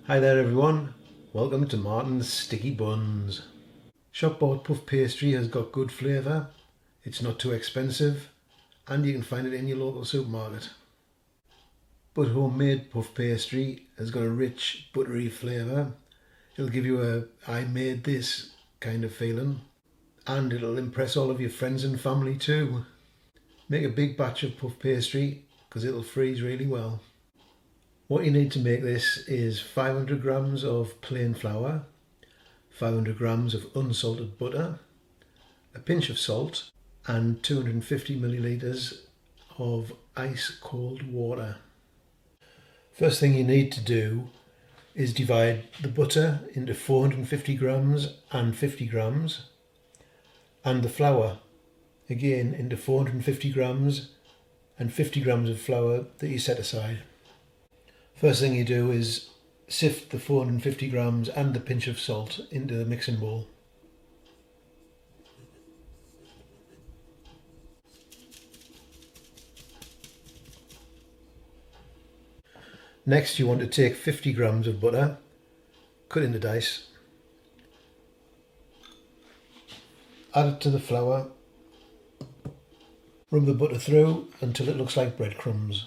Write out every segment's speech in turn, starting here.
Hi there everyone, welcome to Martin's Sticky Buns. Shop bought puff pastry has got good flavour, it's not too expensive and you can find it in your local supermarket. But homemade puff pastry has got a rich buttery flavour. It'll give you a I made this kind of feeling and it'll impress all of your friends and family too. Make a big batch of puff pastry because it'll freeze really well. What you need to make this is 500 grams of plain flour, 500 grams of unsalted butter, a pinch of salt and 250 millilitres of ice cold water. First thing you need to do is divide the butter into 450 grams and 50 grams and the flour again into 450 grams and 50 grams of flour that you set aside. First thing you do is sift the 450 grams and the pinch of salt into the mixing bowl. Next you want to take 50 grams of butter, cut into dice, add it to the flour, rub the butter through until it looks like breadcrumbs.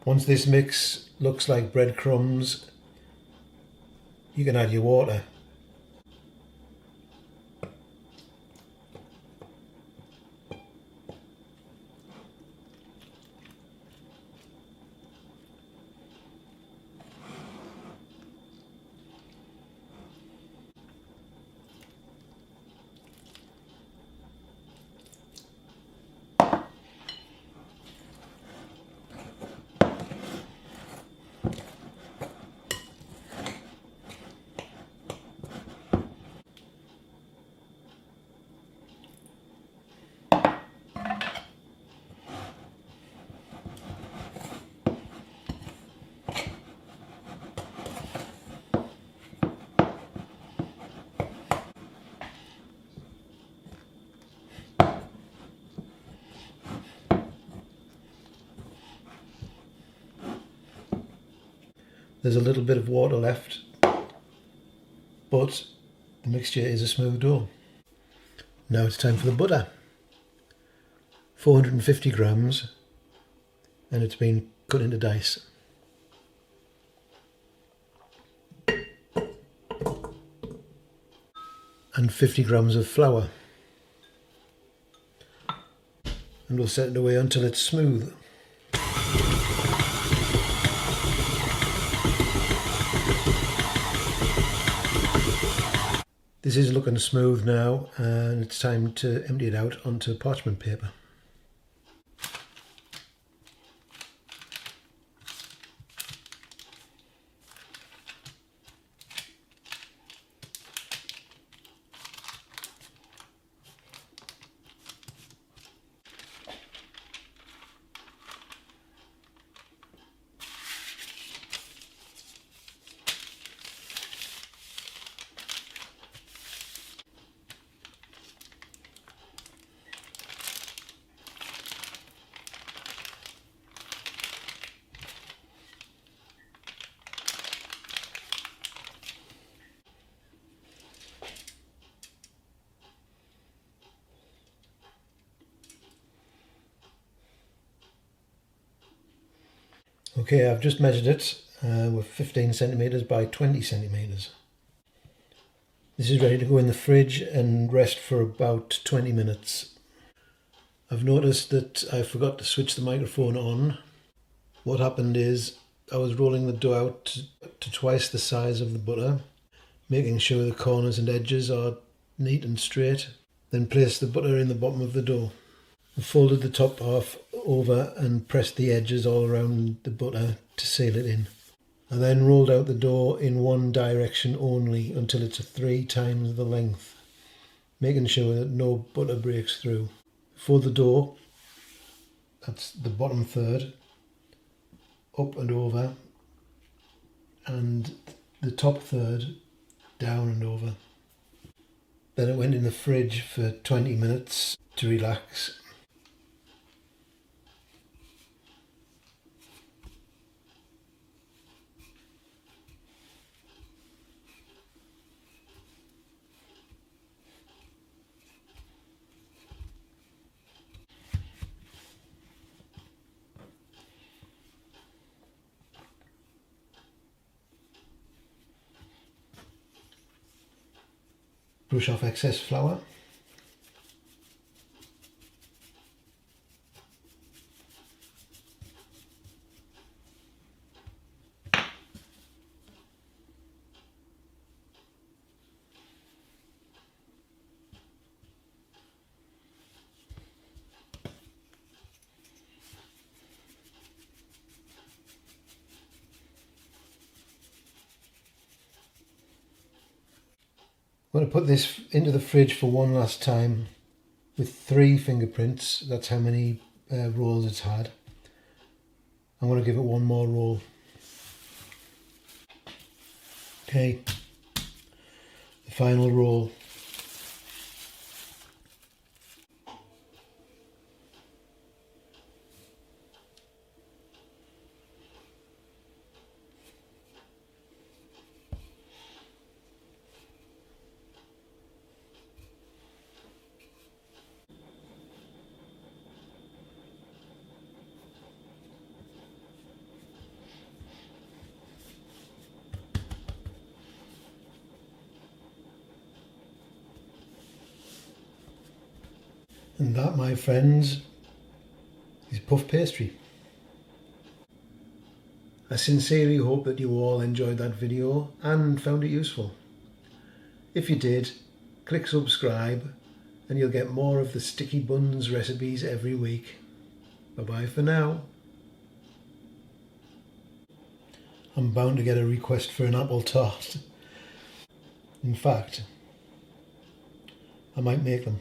Once this mix looks like breadcrumbs, you can add your water. There's a little bit of water left, but the mixture is a smooth dough. Now it's time for the butter. 450 grams and it's been cut into dice. And 50 grams of flour. And we'll set it away until it's smooth. This is looking smooth now and it's time to empty it out onto parchment paper. Okay, I've just measured it with 15 centimetres by 20 centimetres. This is ready to go in the fridge and rest for about 20 minutes. I've noticed that I forgot to switch the microphone on. What happened is I was rolling the dough out to twice the size of the butter, making sure the corners and edges are neat and straight. Then place the butter in the bottom of the dough. I folded the top half over and pressed the edges all around the butter to seal it in. I then rolled out the dough in one direction only until it's 3 times the length, making sure that no butter breaks through. For the dough, That's the bottom third, up and over, and the top third down and over. Then it went in the fridge for 20 minutes to relax. Brush off excess flour. I'm going to put this into the fridge for one last time with 3 fingerprints. That's how many rolls it's had. I'm going to give it one more roll. Okay, the final roll. And that, my friends, is puff pastry. I sincerely hope that you all enjoyed that video and found it useful. If you did, click subscribe and you'll get more of the sticky buns recipes every week. Bye bye for now. I'm bound to get a request for an apple tart. In fact, I might make them.